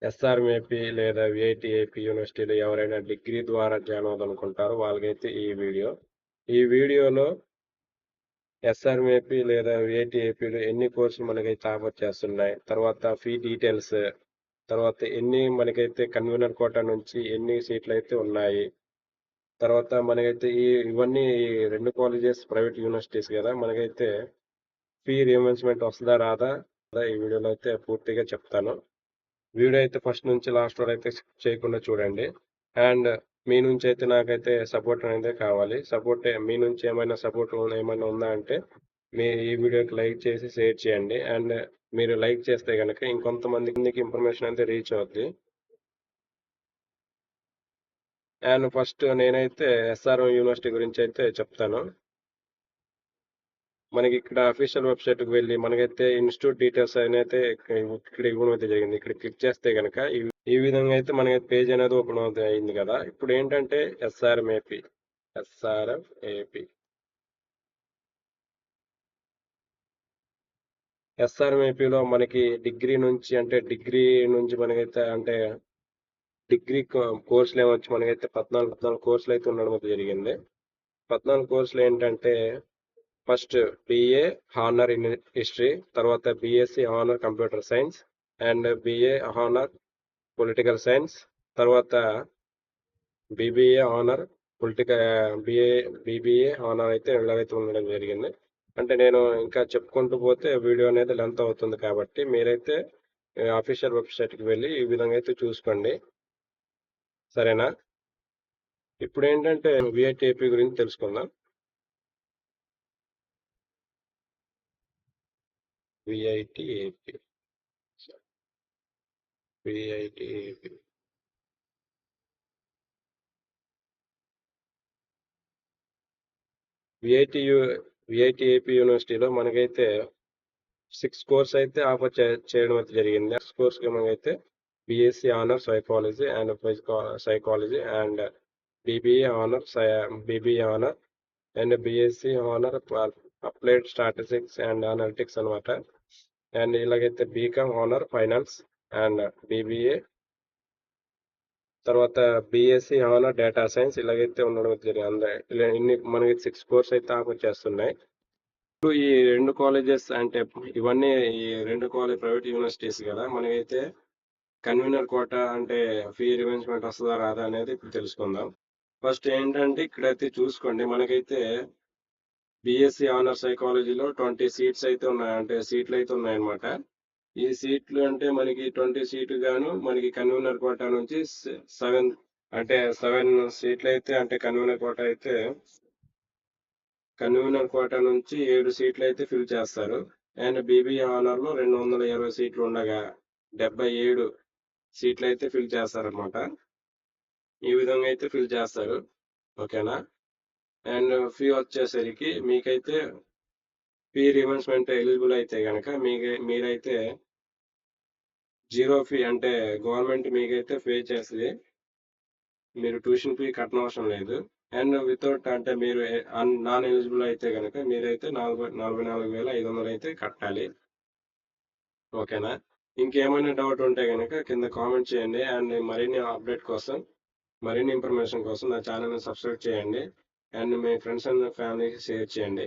ఎస్ఆర్ఎంఏపీ లేదా విఐటిఏపీ యూనివర్సిటీలో ఎవరైనా డిగ్రీ ద్వారా జాయిన్ అవ్వాలనుకుంటారో వాళ్ళకైతే ఈ వీడియోలో ఎస్ఆర్ఎంఏపీ లేదా విఐటిఏపీలో ఎన్ని కోర్సులు మనకైతే ఆఫర్ చేస్తున్నాయి, తర్వాత ఫీ డీటెయిల్స్, తర్వాత ఎన్ని మనకైతే కన్వీనర్ కోటా నుంచి ఎన్ని సీట్లు అయితే ఉన్నాయి, తర్వాత మనకైతే ఇవన్నీ ఈ 2 కాలేజెస్ ప్రైవేట్ యూనివర్సిటీస్ కదా, మనకైతే ఫీ రియంబర్స్మెంట్ వస్తుందా రాదా ఈ వీడియోలో అయితే పూర్తిగా చెప్తాను. వీడియో అయితే ఫస్ట్ నుంచి లాస్ట్ వరకు అయితే స్కిప్ చేయకుండా చూడండి. అండ్ మీ నుంచి అయితే నాకైతే సపోర్ట్ అనేది కావాలి. మీ నుంచి ఏమైనా సపోర్ట్ ఏమైనా ఉందా అంటే ఈ వీడియోకి లైక్ చేసి షేర్ చేయండి. అండ్ మీరు లైక్ చేస్తే కనుక ఇంకొంతమందికి ఇన్ఫర్మేషన్ అయితే రీచ్ అవుద్ది. అండ్ ఫస్ట్ నేనైతే ఎస్ఆర్ఎం యూనివర్సిటీ గురించి అయితే చెప్తాను. మనకి ఇక్కడ అఫీషియల్ వెబ్సైట్కి వెళ్ళి మనకైతే ఇన్స్టిట్యూట్ డీటెయిల్స్ అయితే ఇక్కడ ఇవ్వడం అయితే జరిగింది. ఇక్కడ క్లిక్ చేస్తే కనుక ఈ విధంగా అయితే మనకి పేజ్ అనేది ఓపెన్ అయింది కదా. ఇప్పుడు ఏంటంటే ఎస్ఆర్ఎంఏపీ ఎస్ఆర్ఎంఏపీలో మనకి డిగ్రీ నుంచి మనకైతే డిగ్రీ కోర్సులు ఏమొచ్చి మనకైతే 14 కోర్సులు అయితే ఉండడం అయితే జరిగింది. 14 కోర్సులు ఏంటంటే first BA honour in history, తర్వాత BSc honour computer science, and BA honour political science, తర్వాత బీబీఏ హానర్ బీబీఏ హానర్ అయితే ఇలాగైతే ఉండడం జరిగింది. అంటే నేను ఇంకా చెప్పుకుంటూ పోతే వీడియో అనేది లెంత్ అవుతుంది కాబట్టి మీరైతే అఫీషియల్ వెబ్సైట్కి వెళ్ళి ఈ విధంగా అయితే చూసుకోండి, సరేనా. ఇప్పుడు ఏంటంటే విఐటిఏపీ గురించి తెలుసుకుందాం. విఐటిఏపీ విఐటిఏపీ యూనివర్సిటీలో మనకైతే 6 కోర్స్ అయితే ఆఫర్ చేయడం అయితే జరిగింది. 6 కోర్స్కి మనకైతే BSc honour psychology and psychology, and BBA honour and BSc honour applied statistics and analytics అనమాట. అండ్ ఇలాగైతే BCom honour finance and BBA, తర్వాత బిఎస్సి ఆనర్ డేటా సైన్స్ ఇలాగైతే ఉండడం జరిగింది. ఇన్ని మనకి 6 కోర్స్ అయితే ఆఫర్ చేస్తున్నాయి. ఇప్పుడు ఈ 2 కాలేజెస్ అంటే ఇవన్నీ ఈ 2 ప్రైవేట్ యూనివర్సిటీస్ కదా, మనకైతే కన్వీనర్ కోట అంటే ఫీ రియంబర్స్మెంట్ వస్తుందా రాదా అనేది ఇప్పుడు తెలుసుకుందాం. ఫస్ట్ ఏంటంటే ఇక్కడైతే చూసుకోండి, మనకైతే బిఎస్సి ఆనర్ సైకాలజీలో 20 సీట్స్ అయితే ఉన్నాయి, అంటే సీట్లు అయితే ఉన్నాయన్నమాట. ఈ సీట్లు అంటే మనకి 20 సీట్లు గాను మనకి కన్వీనర్ కోటా నుంచి 7 సీట్లు అయితే, అంటే కన్వీనర్ కోటా నుంచి 7 సీట్లు అయితే ఫిల్ చేస్తారు. అండ్ బీబీఏ ఆనర్ లో 220 సీట్లు ఉండగా 77 సీట్లు అయితే ఫిల్ చేస్తారనమాట. ఈ విధంగా అయితే ఫిల్ చేస్తారు, ఓకేనా. అండ్ ఫీ వచ్చేసరికి మీకైతే ఫీ రియంబర్స్మెంట్ ఎలిజిబుల్ అయితే కనుక మీరైతే జీరో ఫీ, అంటే గవర్నమెంట్ మీకైతే పే చేస్తుంది, మీరు ట్యూషన్ ఫీ కట్టనవసరం లేదు. అండ్ వితౌట్ అంటే మీరు నాన్ ఎలిజిబుల్ అయితే కనుక మీరైతే 44,500 అయితే కట్టాలి, ఓకేనా. ఇంకేమైనా డౌట్ ఉంటే కనుక కింద కామెంట్ చేయండి. అండ్ మరిన్ని అప్డేట్ కోసం, మరిన్ని ఇన్ఫర్మేషన్ కోసం నా ఛానల్ని సబ్స్క్రైబ్ చేయండి. అండ్ మీ ఫ్రెండ్స్ అండ్ ఫ్యామిలీకి షేర్ చేయండి.